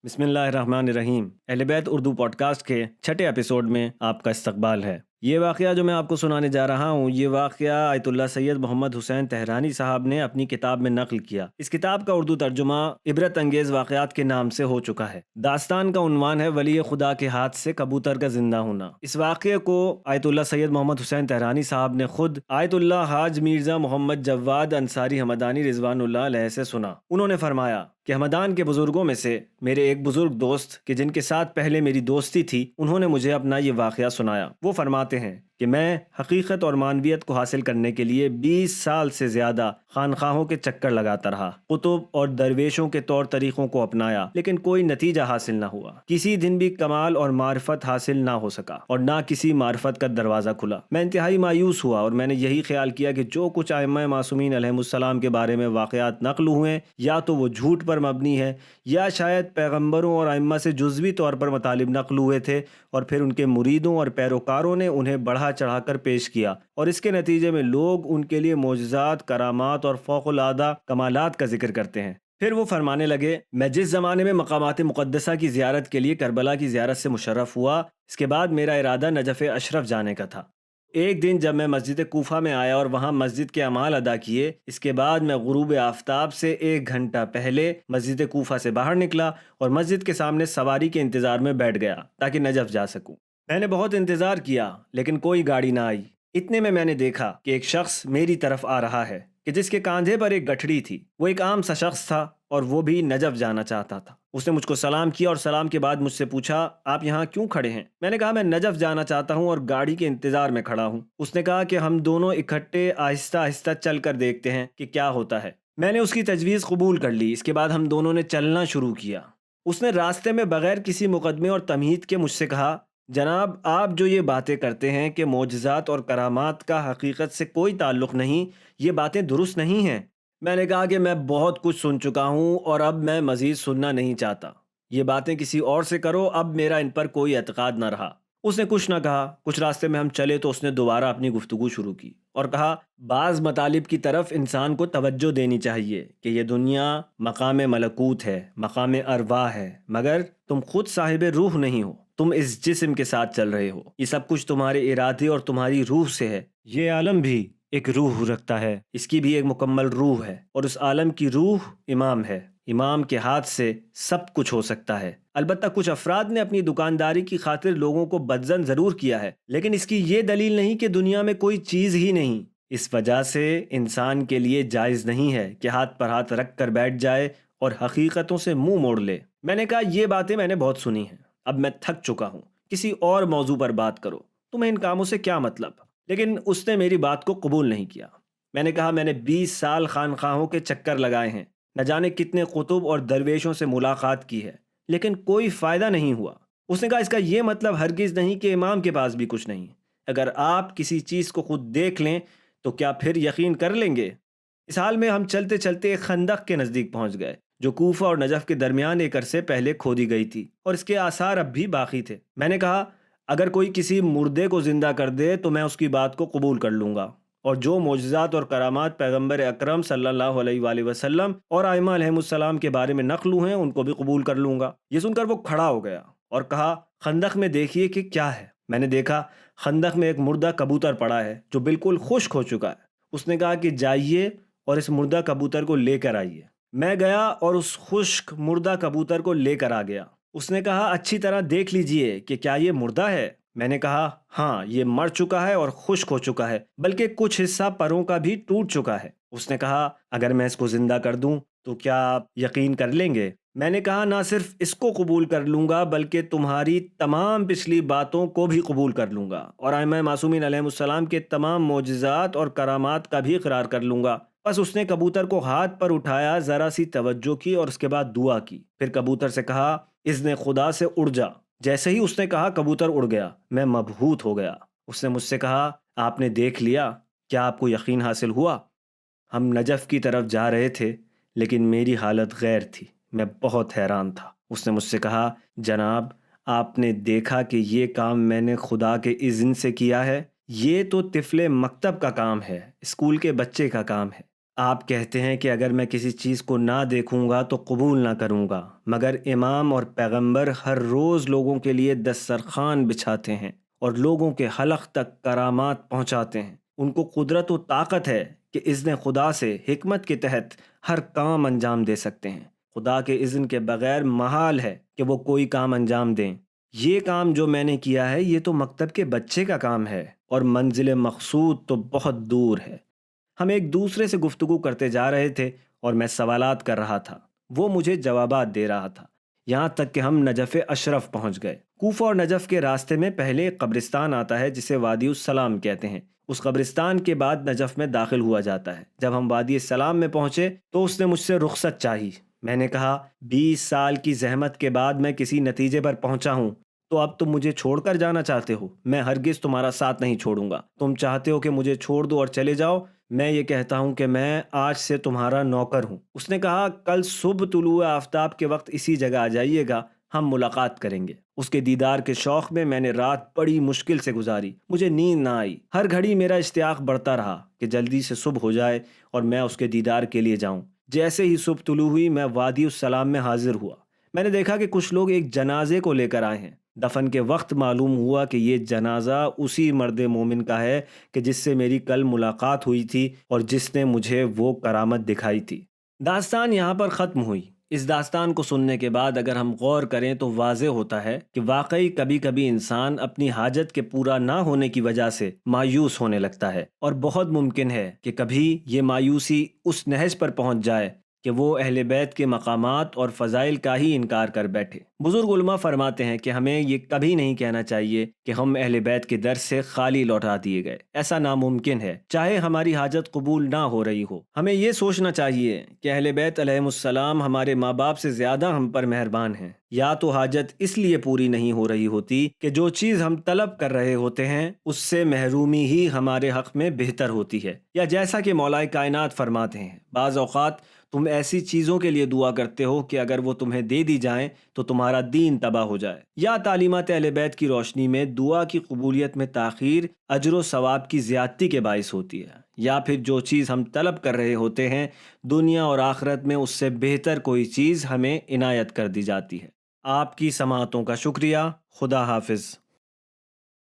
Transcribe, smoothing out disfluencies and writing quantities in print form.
بسم اللہ الرحمن الرحیم۔ اہل بیت اردو پوڈ کاسٹ کے چھٹے ایپیسوڈ میں آپ کا استقبال ہے۔ یہ واقعہ جو میں آپ کو سنانے جا رہا ہوں، یہ واقعہ آیت اللہ سید محمد حسین تہرانی صاحب نے اپنی کتاب میں نقل کیا۔ اس کتاب کا اردو ترجمہ عبرت انگیز واقعات کے نام سے ہو چکا ہے۔ داستان کا عنوان ہے ولی خدا کے ہاتھ سے کبوتر کا زندہ ہونا۔ اس واقعے کو آیت اللہ سید محمد حسین تہرانی صاحب نے خود آیت اللہ حاج میرزا محمد جواد انصاری ہمدانی رضوان اللہ علیہ سے سنا۔ انہوں نے فرمایا کہ ہمدان کے بزرگوں میں سے میرے ایک بزرگ دوست کہ جن کے ساتھ پہلے میری دوستی تھی، انہوں نے مجھے اپنا یہ واقعہ سنایا۔ وہ فرماتے ہیں کہ میں حقیقت اور معنویت کو حاصل کرنے کے لیے 20 سال سے زیادہ خانقاہوں کے چکر لگاتا رہا، کتب اور درویشوں کے طور طریقوں کو اپنایا، لیکن کوئی نتیجہ حاصل نہ ہوا۔ کسی دن بھی کمال اور معرفت حاصل نہ ہو سکا اور نہ کسی معرفت کا دروازہ کھلا۔ میں انتہائی مایوس ہوا اور میں نے یہی خیال کیا کہ جو کچھ ائمہ معصومین علیہم السلام کے بارے میں واقعات نقل ہوئے، یا تو وہ جھوٹ پر مبنی ہے، یا شاید پیغمبروں اور ائمہ سے جزوی طور پر مطالب نقل ہوئے تھے اور پھر ان کے مریدوں اور پیروکاروں نے انہیں بڑھا چڑھا کر پیش کیا، اور اس کے نتیجے میں لوگ ان کے لیے معجزات، کرامات اور فوق العادہ کمالات کا ذکر کرتے ہیں۔ پھر وہ فرمانے لگے، میں جس زمانے میں مقامات مقدسہ کی زیارت کے لیے کربلا کی زیارت سے مشرف ہوا، اس کے بعد میرا ارادہ نجف اشرف جانے کا تھا۔ ایک دن جب میں مسجد کوفہ میں آیا اور وہاں مسجد کے اعمال ادا کیے، اس کے بعد میں غروب آفتاب سے 1 گھنٹہ پہلے مسجد کوفہ سے باہر نکلا اور مسجد کے سامنے سواری کے انتظار میں بیٹھ گیا تاکہ نجف جا سکوں۔ میں نے بہت انتظار کیا لیکن کوئی گاڑی نہ آئی۔ اتنے میں نے دیکھا کہ ایک شخص میری طرف آ رہا ہے کہ جس کے کاندھے پر ایک گٹھڑی تھی۔ وہ ایک عام سا شخص تھا اور وہ بھی نجف جانا چاہتا تھا۔ اس نے مجھ کو سلام کیا اور سلام کے بعد مجھ سے پوچھا، آپ یہاں کیوں کھڑے ہیں؟ میں نے کہا میں نجف جانا چاہتا ہوں اور گاڑی کے انتظار میں کھڑا ہوں۔ اس نے کہا کہ ہم دونوں اکٹھے آہستہ آہستہ چل کر دیکھتے ہیں کہ کیا ہوتا ہے۔ میں نے اس کی تجویز قبول کر لی۔ اس کے بعد ہم دونوں نے چلنا شروع کیا۔ اس نے راستے میں بغیر کسی مقدمے اور تمہید کے مجھ سے کہا، جناب آپ جو یہ باتیں کرتے ہیں کہ معجزات اور کرامات کا حقیقت سے کوئی تعلق نہیں، یہ باتیں درست نہیں ہیں۔ میں نے کہا کہ میں بہت کچھ سن چکا ہوں اور اب میں مزید سننا نہیں چاہتا۔ یہ باتیں کسی اور سے کرو، اب میرا ان پر کوئی اعتقاد نہ رہا۔ اس نے کچھ نہ کہا۔ کچھ راستے میں ہم چلے تو اس نے دوبارہ اپنی گفتگو شروع کی اور کہا، بعض مطالب کی طرف انسان کو توجہ دینی چاہیے کہ یہ دنیا مقام ملکوت ہے، مقام ارواح ہے، مگر تم خود صاحب روح نہیں ہو، تم اس جسم کے ساتھ چل رہے ہو۔ یہ سب کچھ تمہارے ارادے اور تمہاری روح سے ہے۔ یہ عالم بھی ایک روح رکھتا ہے، اس کی بھی ایک مکمل روح ہے، اور اس عالم کی روح امام ہے۔ امام کے ہاتھ سے سب کچھ ہو سکتا ہے۔ البتہ کچھ افراد نے اپنی دکانداری کی خاطر لوگوں کو بدظن ضرور کیا ہے، لیکن اس کی یہ دلیل نہیں کہ دنیا میں کوئی چیز ہی نہیں۔ اس وجہ سے انسان کے لیے جائز نہیں ہے کہ ہاتھ پر ہاتھ رکھ کر بیٹھ جائے اور حقیقتوں سے منہ موڑ لے۔ میں نے کہا یہ باتیں میں نے بہت سنی ہیں، اب میں تھک چکا ہوں، کسی اور موضوع پر بات کرو، تمہیں ان کاموں سے کیا مطلب؟ لیکن اس نے میری بات کو قبول نہیں کیا۔ میں نے کہا میں نے 20 سال خانقاہوں کے چکر لگائے ہیں، نہ جانے کتنے قطب اور درویشوں سے ملاقات کی ہے، لیکن کوئی فائدہ نہیں ہوا۔ اس نے کہا اس کا یہ مطلب ہرگز نہیں کہ امام کے پاس بھی کچھ نہیں۔ اگر آپ کسی چیز کو خود دیکھ لیں تو کیا پھر یقین کر لیں گے؟ اس حال میں ہم چلتے چلتے ایک خندق کے نزدیک پہنچ گئے جو کوفہ اور نجف کے درمیان ایک عرصے پہلے کھودی گئی تھی، اور اس کے آثار اب بھی باقی تھے۔ میں نے کہا اگر کوئی کسی مردے کو زندہ کر دے تو میں اس کی بات کو قبول کر لوں گا، اور جو معجزات اور کرامات پیغمبر اکرم صلی اللہ علیہ وآلہ وسلم اور ائمہ علیہم السلام کے بارے میں نقل ہوئے ہیں ان کو بھی قبول کر لوں گا۔ یہ سن کر وہ کھڑا ہو گیا اور کہا، خندق میں دیکھیے کہ کیا ہے۔ میں نے دیکھا خندق میں ایک مردہ کبوتر پڑا ہے جو بالکل خشک ہو چکا ہے۔ اس نے کہا کہ جائیے اور اس مردہ کبوتر کو لے کر آئیے۔ میں گیا اور اس خشک مردہ کبوتر کو لے کر آ گیا۔ اس نے کہا اچھی طرح دیکھ لیجئے کہ کیا یہ مردہ ہے؟ میں نے کہا ہاں یہ مر چکا ہے اور خشک ہو چکا ہے، بلکہ کچھ حصہ پروں کا بھی ٹوٹ چکا ہے۔ اس نے کہا اگر میں اس کو زندہ کر دوں تو کیا آپ یقین کر لیں گے؟ میں نے کہا نہ صرف اس کو قبول کر لوں گا بلکہ تمہاری تمام پچھلی باتوں کو بھی قبول کر لوں گا، اور ائمہ معصومین علیہم السلام کے تمام معجزات اور کرامات کا بھی اقرار کر لوں گا۔ بس اس نے کبوتر کو ہاتھ پر اٹھایا، ذرا سی توجہ کی اور اس کے بعد دعا کی، پھر کبوتر سے کہا اذن خدا سے اڑ جا۔ جیسے ہی اس نے کہا کبوتر اڑ گیا۔ میں مبہوت ہو گیا۔ اس نے مجھ سے کہا آپ نے دیکھ لیا، کیا آپ کو یقین حاصل ہوا؟ ہم نجف کی طرف جا رہے تھے لیکن میری حالت غیر تھی، میں بہت حیران تھا۔ اس نے مجھ سے کہا جناب آپ نے دیکھا کہ یہ کام میں نے خدا کے اذن سے کیا ہے؟ یہ تو طفل مکتب کا کام ہے، اسکول کے بچے کا کام ہے۔ آپ کہتے ہیں کہ اگر میں کسی چیز کو نہ دیکھوں گا تو قبول نہ کروں گا، مگر امام اور پیغمبر ہر روز لوگوں کے لیے دسترخوان بچھاتے ہیں اور لوگوں کے حلق تک کرامات پہنچاتے ہیں۔ ان کو قدرت و طاقت ہے کہ اذن خدا سے حکمت کے تحت ہر کام انجام دے سکتے ہیں۔ خدا کے اذن کے بغیر محال ہے کہ وہ کوئی کام انجام دیں۔ یہ کام جو میں نے کیا ہے یہ تو مکتب کے بچے کا کام ہے، اور منزل مقصود تو بہت دور ہے۔ ہم ایک دوسرے سے گفتگو کرتے جا رہے تھے اور میں سوالات کر رہا تھا، وہ مجھے جوابات دے رہا تھا، یہاں تک کہ ہم نجف اشرف پہنچ گئے۔ کوفہ اور نجف کے راستے میں پہلے ایک قبرستان آتا ہے جسے وادی السلام کہتے ہیں۔ اس قبرستان کے بعد نجف میں داخل ہوا جاتا ہے۔ جب ہم وادی السلام میں پہنچے تو اس نے مجھ سے رخصت چاہی۔ میں نے کہا 20 سال کی زحمت کے بعد میں کسی نتیجے پر پہنچا ہوں، تو اب تم مجھے چھوڑ کر جانا چاہتے ہو؟ میں ہرگز تمہارا ساتھ نہیں چھوڑوں گا۔ تم چاہتے ہو کہ مجھے چھوڑ دو اور چلے جاؤ، میں یہ کہتا ہوں کہ میں آج سے تمہارا نوکر ہوں۔ اس نے کہا کل صبح طلوع آفتاب کے وقت اسی جگہ آ جائیے گا، ہم ملاقات کریں گے۔ اس کے دیدار کے شوق میں میں نے رات بڑی مشکل سے گزاری، مجھے نیند نہ آئی۔ ہر گھڑی میرا اشتیاق بڑھتا رہا کہ جلدی سے صبح ہو جائے اور میں اس کے دیدار کے لیے جاؤں۔ جیسے ہی صبح طلوع ہوئی میں وادی السلام میں حاضر ہوا۔ میں نے دیکھا کہ کچھ لوگ ایک جنازے کو لے کر آئے ہیں۔ دفن کے وقت معلوم ہوا کہ یہ جنازہ اسی مرد مومن کا ہے کہ جس سے میری کل ملاقات ہوئی تھی اور جس نے مجھے وہ کرامت دکھائی تھی۔ داستان یہاں پر ختم ہوئی۔ اس داستان کو سننے کے بعد اگر ہم غور کریں تو واضح ہوتا ہے کہ واقعی کبھی کبھی انسان اپنی حاجت کے پورا نہ ہونے کی وجہ سے مایوس ہونے لگتا ہے، اور بہت ممکن ہے کہ کبھی یہ مایوسی اس نہج پر پہنچ جائے کہ وہ اہل بیت کے مقامات اور فضائل کا ہی انکار کر بیٹھے۔ بزرگ علماء فرماتے ہیں کہ ہمیں یہ کبھی نہیں کہنا چاہیے کہ ہم اہل بیت کے در سے خالی لوٹا دیے گئے، ایسا ناممکن ہے، چاہے ہماری حاجت قبول نہ ہو رہی ہو۔ ہمیں یہ سوچنا چاہیے کہ اہل بیت علیہم السلام ہمارے ماں باپ سے زیادہ ہم پر مہربان ہیں۔ یا تو حاجت اس لیے پوری نہیں ہو رہی ہوتی کہ جو چیز ہم طلب کر رہے ہوتے ہیں اس سے محرومی ہی ہمارے حق میں بہتر ہوتی ہے، یا جیسا کہ مولا کائنات فرماتے ہیں بعض اوقات تم ایسی چیزوں کے لیے دعا کرتے ہو کہ اگر وہ تمہیں دے دی جائیں تو تمہارا دین تباہ ہو جائے۔ یا تعلیمات اہل بیت کی روشنی میں دعا کی قبولیت میں تاخیر اجر و ثواب کی زیادتی کے باعث ہوتی ہے، یا پھر جو چیز ہم طلب کر رہے ہوتے ہیں دنیا اور آخرت میں اس سے بہتر کوئی چیز ہمیں عنایت کر دی جاتی ہے۔ آپ کی سماعتوں کا شکریہ۔ خدا حافظ۔